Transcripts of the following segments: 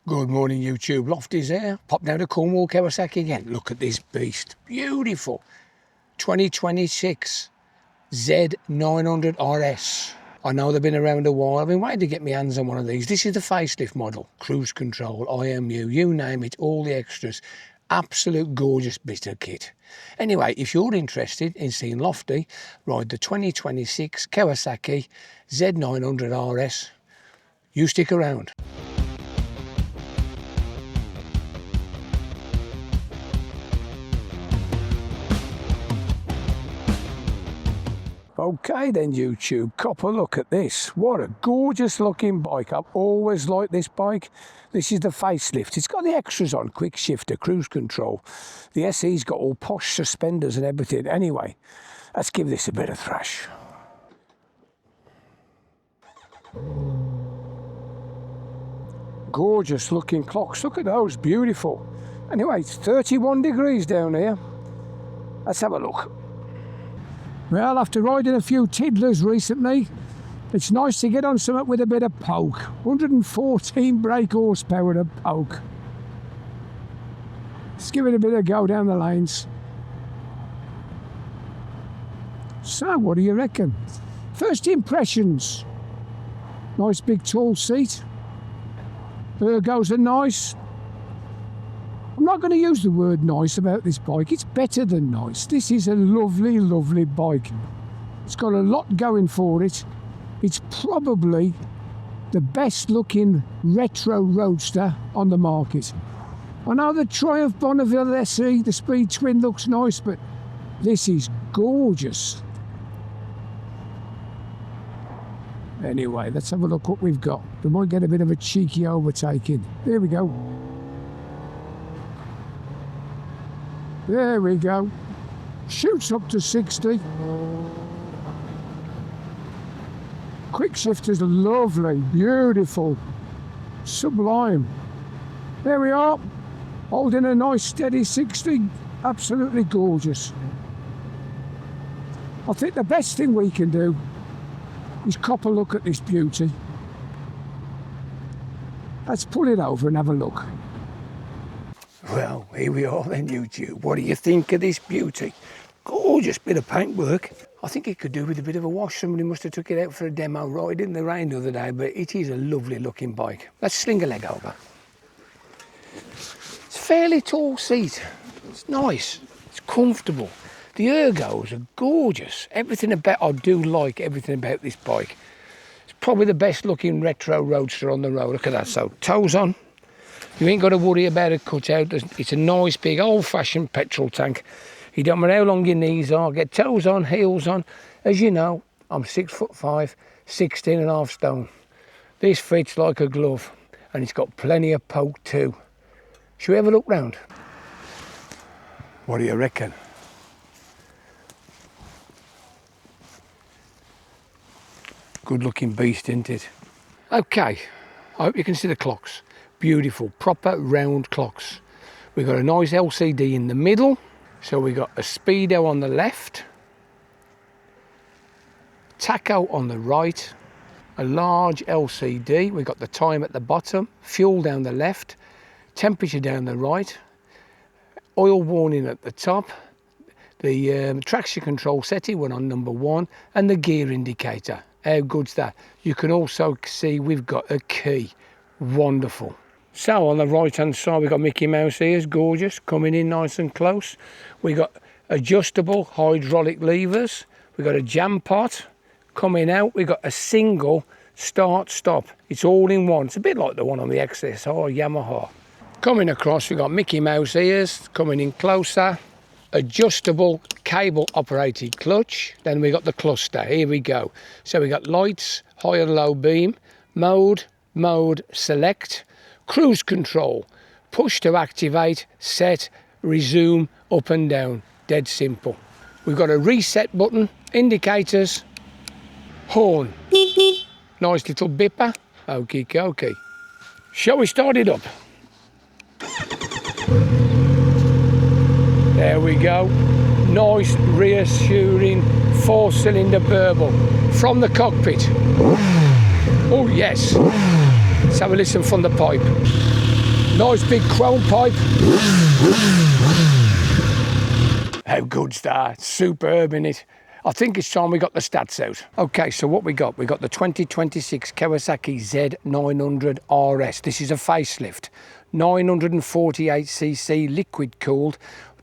Good morning YouTube, Lofty's here. Popped down to Cornwall Kawasaki again. Look at this beast, beautiful. 2026 Z900RS. I know they've been around a while. I've been waiting to get my hands on one of these. This is the facelift model. Cruise control, IMU, you name it, all the extras. Absolute gorgeous bit of kit. Anyway, if you're interested in seeing Lofty ride the 2026 Kawasaki Z900RS, you stick around. Okay then YouTube, cop a look at this. What a gorgeous looking bike. I've always liked this bike. This is the facelift. It's got the extras on, quick shifter, cruise control. The SE's got all posh suspenders and everything. Anyway, let's give this a bit of thrash. Gorgeous looking clocks. Look at those, beautiful. Anyway, it's 31 degrees down here. Let's have a look. Well, after riding a few tiddlers recently, it's nice to get on something with a bit of poke. 114 brake horsepower to poke. Let's give it a bit of go down the lanes. So, what do you reckon? First impressions. Nice big tall seat. Ergos are nice. I'm not going to use the word nice about this bike. It's better than nice. This is a lovely, lovely bike. It's got a lot going for it. It's probably the best looking retro roadster on the market. I know the Triumph Bonneville SE, the Speed Twin, looks nice, but this is gorgeous. Anyway, let's have a look what we've got. We might get a bit of a cheeky overtaking. There we go. There we go. Shoots up to 60. Quick shifter's lovely, beautiful, sublime. There we are, holding a nice steady 60. Absolutely gorgeous. I think the best thing we can do is cop a look at this beauty. Let's pull it over and have a look. Well, here we are then, YouTube. What do you think of this beauty? Gorgeous bit of paintwork. I think it could do with a bit of a wash. Somebody must have took it out for a demo ride in the rain the other day, but it is a lovely looking bike. Let's sling a leg over. It's a fairly tall seat. It's nice. It's comfortable. The ergos are gorgeous. Everything about, I do like everything about this bike. It's probably the best looking retro roadster on the road. Look at that. So, toes on. You ain't got to worry about a cutout. It's a nice big old-fashioned petrol tank. You don't matter how long your knees are. Get toes on, heels on. As you know, I'm 6'5", 16.5 stone. This fits like a glove, and it's got plenty of poke too. Shall we have a look round? What do you reckon? Good looking beast, isn't it? Okay, I hope you can see the clocks. Beautiful, proper round clocks. We've got a nice LCD in the middle. So we've got a speedo on the left, tacho on the right, a large LCD. We've got the time at the bottom, fuel down the left, temperature down the right, oil warning at the top, the traction control setting went on number 1, and the gear indicator. How good's that? You can also see we've got a key. Wonderful. So on the right hand side we've got Mickey Mouse ears, gorgeous, coming in nice and close. We've got adjustable hydraulic levers. We've got a jam pot coming out. We've got a single start stop. It's all in one. It's a bit like the one on the XSR Yamaha. Coming across we've got Mickey Mouse ears, coming in closer. Adjustable cable operated clutch. Then we got the cluster. Here we go. So we got lights, high and low beam, mode select, cruise control, push to activate, set, resume, up and down. Dead simple. We've got a reset button, indicators, horn. Nice little bipper. Okie dokie. Shall we start it up? There we go. Nice reassuring 4-cylinder burble from the cockpit. Oh yes. Let's have a listen from the pipe. Nice big chrome pipe. How good's that? Superb, innit? I think it's time we got the stats out. Okay, so what we got? We got the 2026 Kawasaki Z900RS. This is a facelift. 948cc liquid cooled,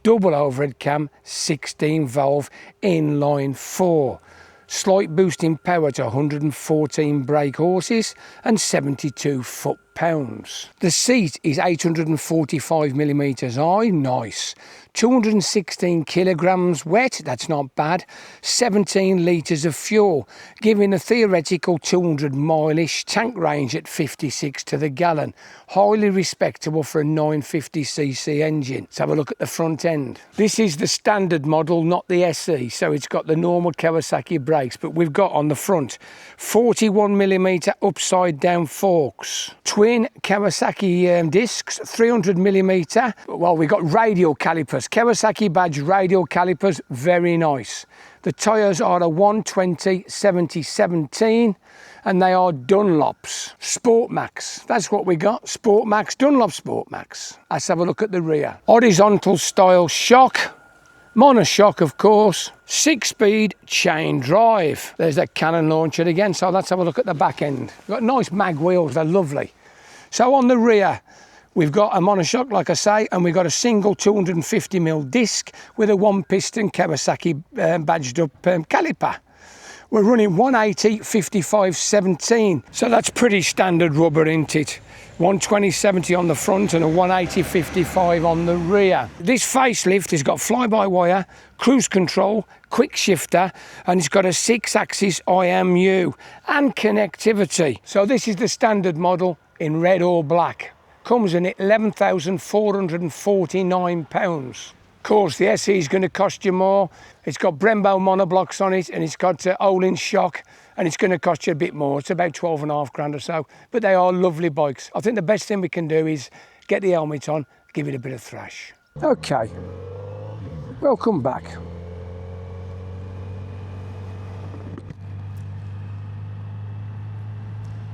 double overhead cam, 16 valve, inline 4. Slight boost in power to 114 brake horses and 72 foot-pounds. The seat is 845mm high, nice. 216 kilograms wet, that's not bad. 17 litres of fuel, giving a theoretical 200 mile-ish tank range at 56 to the gallon. Highly respectable for a 950cc engine. Let's have a look at the front end. This is the standard model, not the SE, so it's got the normal Kawasaki brakes, but we've got on the front 41mm upside down forks, twin Kawasaki discs, 300mm. Well, we've got radial calipers, Kawasaki badge radial calipers, very nice. The tyres are a 120/70/17 and they are Dunlops Sport Max. That's what we got, Sport Max, Dunlop Sport Max. Let's have a look at the rear. Horizontal style shock, monoshock of course, 6-speed chain drive. There's that cannon launcher again, so let's have a look at the back end. We've got nice mag wheels, they're lovely. So on the rear, we've got a monoshock, like I say, and we've got a single 250mm disc with a 1-piston Kawasaki badged up caliper. We're running 180/55/17, so that's pretty standard rubber, isn't it? 120/70 on the front and a 180/55 on the rear. This facelift has got fly-by-wire, cruise control, quick shifter, and it's got a 6-axis IMU and connectivity. So this is the standard model in red or black. Comes in at £11,449. Of course, the SE is going to cost you more. It's got Brembo monoblocks on it, and it's got Olin shock, and it's going to cost you a bit more. It's about 12.5 grand or so, but they are lovely bikes. I think the best thing we can do is get the helmet on, give it a bit of thrash. Okay, welcome back.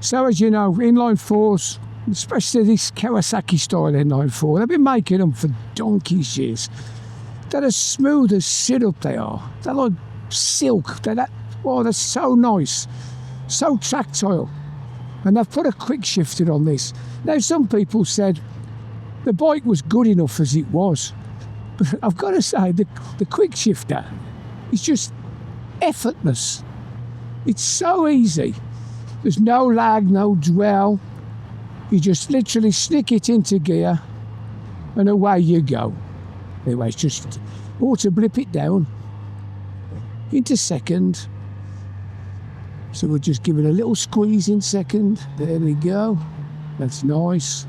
So as you know, inline fours, especially this Kawasaki style inline 4, they've been making them for donkey's years. They're as smooth as syrup, they are. They're like silk. They're so nice, so tactile. And they've put a quick shifter on this. Now, some people said the bike was good enough as it was, but I've got to say the quick shifter is just effortless. It's so easy. There's no lag, no dwell. You just literally stick it into gear and away you go. Anyway, it's just auto blip it down into second. So we'll just give it a little squeeze in second. There we go. That's nice.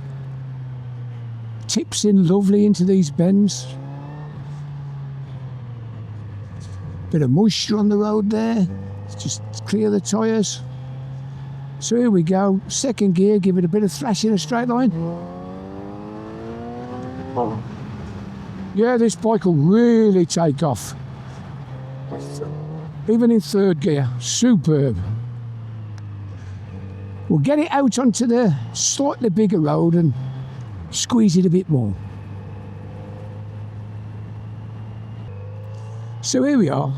Tips in lovely into these bends. Bit of moisture on the road there. Just clear the tyres. So here we go, second gear, give it a bit of thrash in a straight line. Yeah, this bike will really take off. Even in third gear, superb. We'll get it out onto the slightly bigger road and squeeze it a bit more. So here we are.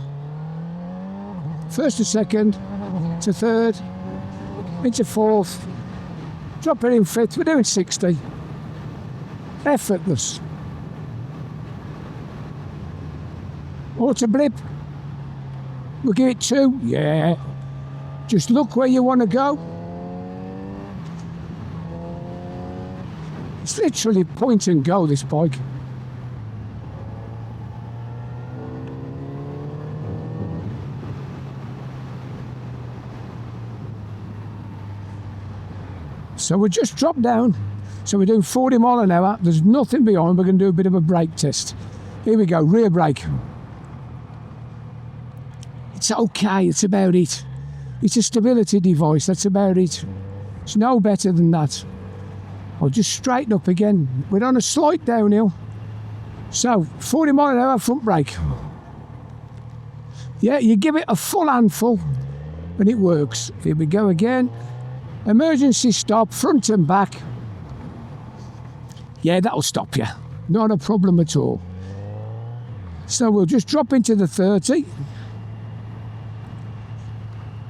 First to second, to third, into fourth, drop it in fifth, we're doing 60. Effortless. Auto blip, we'll give it 2, yeah. Just look where you want to go. It's literally point and go, this bike. So we just dropped down. So we're doing 40 mile an hour. There's nothing behind. We're going to do a bit of a brake test. Here we go, rear brake. It's okay, it's about it. It's a stability device, that's about it. It's no better than that. I'll just straighten up again. We're on a slight downhill. So, 40 mile an hour front brake. Yeah, you give it a full handful and it works. Here we go again. Emergency stop, front and back. Yeah, that'll stop you. Not a problem at all. So we'll just drop into the 30.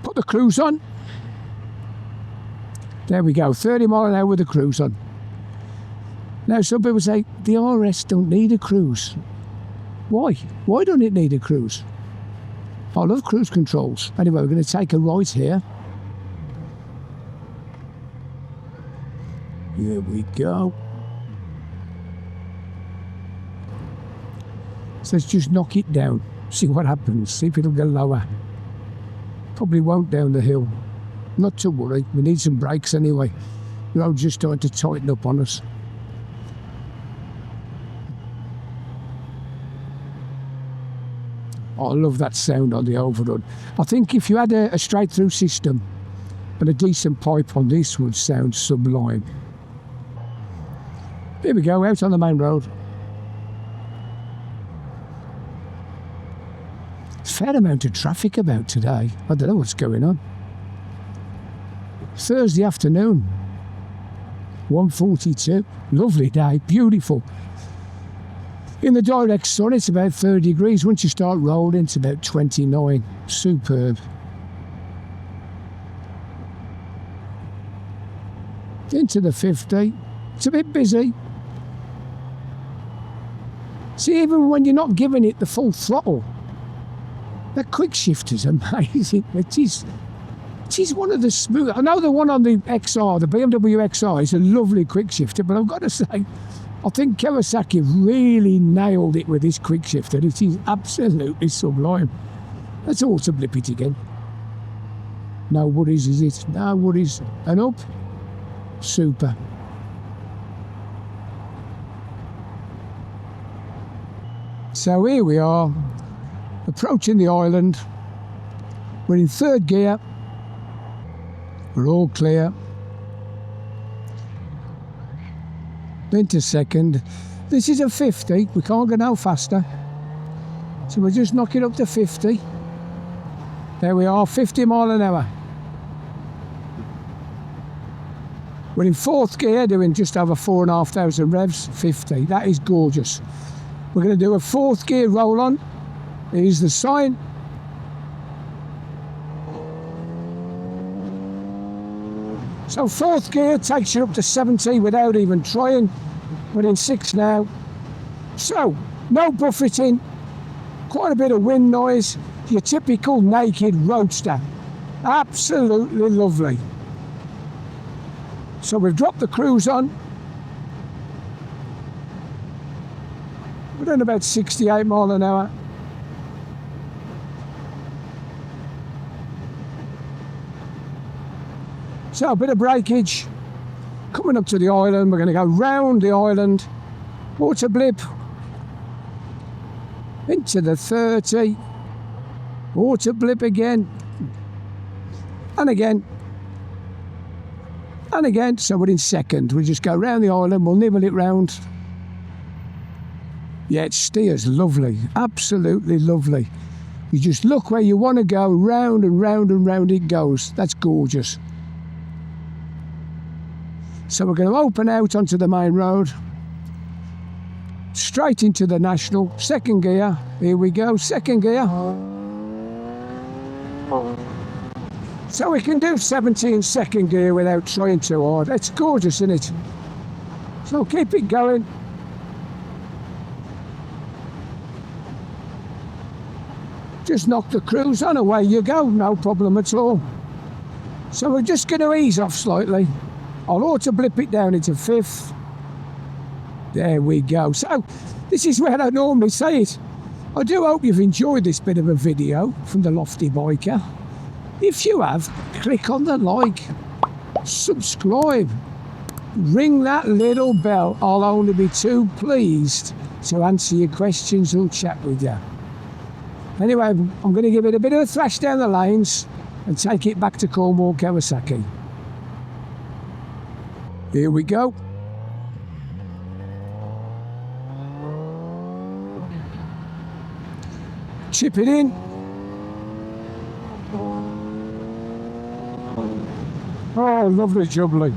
Put the cruise on. There we go, 30 mile an hour with the cruise on. Now some people say, the RS don't need a cruise. Why? Why don't it need a cruise? I love cruise controls. Anyway, we're going to take a right here. Here we go. So let's just knock it down. See what happens. See if it'll go lower. Probably won't down the hill. Not to worry. We need some brakes anyway. The road's just starting to tighten up on us. Oh, I love that sound on the overrun. I think if you had a straight through system and a decent pipe on, this would sound sublime. Here we go, out on the main road. Fair amount of traffic about today. I don't know what's going on. Thursday afternoon, 1:42. Lovely day, beautiful. In the direct sun, it's about 30 degrees. Once you start rolling, it's about 29. Superb. Into the 50. It's a bit busy. See, even when you're not giving it the full throttle, that quick shift is amazing. It is one of the smooth. I know the one on the XR, the BMW XR, is a lovely quick shifter, but I've got to say, I think Kawasaki really nailed it with this quick shifter. It is absolutely sublime. Let's auto blip it again. No worries, is it? No worries. And up. Super. So here we are, approaching the island. We're in third gear. We're all clear. Into second. This is a 50. We can't go no faster. So we're just knocking up to 50. There we are, 50 mile an hour. We're in fourth gear, doing just over 4,500 revs, 50. That is gorgeous. We're going to do a fourth gear roll on. Here's the sign. So fourth gear takes you up to 70 without even trying. We're in 6 now. So, no buffeting, quite a bit of wind noise, your typical naked roadster. Absolutely lovely. So we've dropped the cruise on. We're doing about 68 mile an hour. So a bit of breakage. Coming up to the island, we're going to go round the island. Water blip. Into the 30. Water blip again. And again. And again. So we're in second. We just go round the island, we'll nibble it round. Yeah, it steers lovely. Absolutely lovely. You just look where you want to go, round and round and round it goes. That's gorgeous. So we're going to open out onto the main road, straight into the National, second gear. Here we go, second gear. So we can do 70 in second gear without trying too hard. It's gorgeous, isn't it? So keep it going. Just knock the cruise on, away you go, no problem at all. So we're just going to ease off slightly. I'll auto blip it down into fifth. There we go. So this is where I normally say it. I do hope you've enjoyed this bit of a video from the Lofty Biker. If you have, click on the like, subscribe, ring that little bell. I'll only be too pleased to answer your questions or chat with you. Anyway, I'm going to give it a bit of a thrash down the lanes and take it back to Cornwall Kawasaki. Here we go. Chip it in. Oh, lovely jubbly.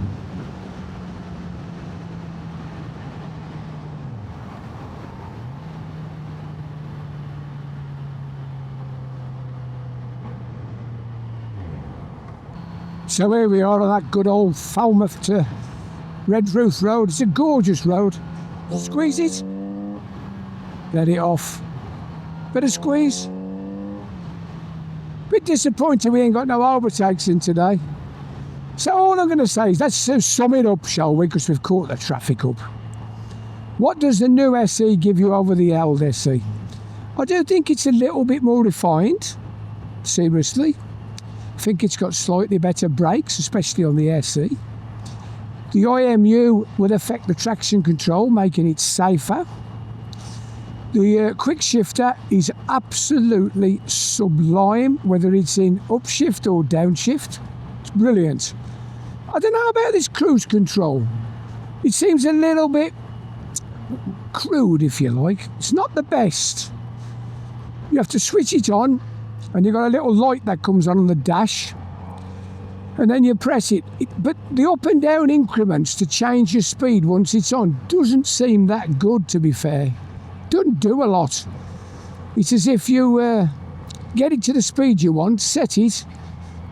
So here we are on that good old Falmouth to Redruth Road. It's a gorgeous road. Squeeze it. Let it off. Bit of squeeze. Bit disappointed we ain't got no overtakes in today. So all I'm going to say is let's sum it up, shall we, because we've caught the traffic up. What does the new SE give you over the old SE? I do think it's a little bit more refined, seriously. I think it's got slightly better brakes, especially on the SE. The IMU will affect the traction control, making it safer. The quick shifter is absolutely sublime, whether it's in upshift or downshift. It's brilliant. I don't know about this cruise control. It seems a little bit crude, if you like. It's not the best. You have to switch it on, and you've got a little light that comes on the dash, and then you press it. But the up and down increments to change your speed once it's on doesn't seem that good, to be fair. Doesn't do a lot. It's as if you get it to the speed you want, set it,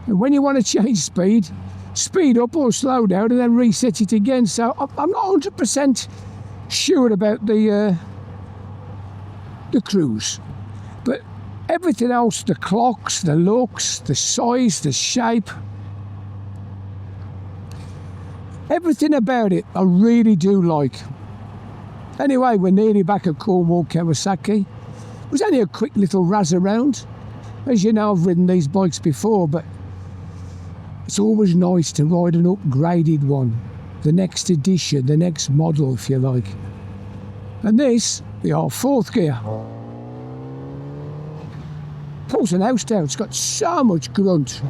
and when you want to change speed up or slow down, and then reset it again. So I'm not 100% sure about the cruise. But everything else, the clocks, the looks, the size, the shape, everything about it I really do like. Anyway, we're nearly back at Cornwall Kawasaki. It was only a quick little razz around. As you know, I've ridden these bikes before, but it's always nice to ride an upgraded one. The next edition, the next model, if you like. And this, the old fourth gear. Pulls an house down. It's got so much grunt.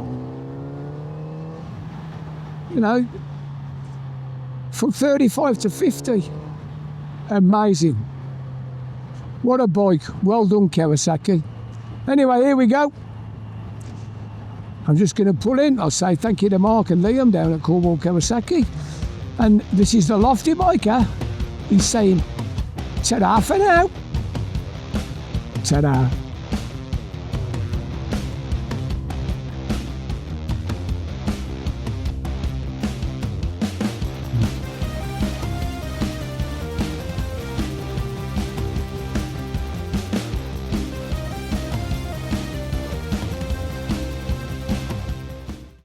You know, from 35 to 50. Amazing. What a bike. Well done, Kawasaki. Anyway, here we go. I'm just going to pull in. I'll say thank you to Mark and Liam down at Cornwall Kawasaki. And this is the Loftybiker. He's saying, ta-da for now. Ta-da.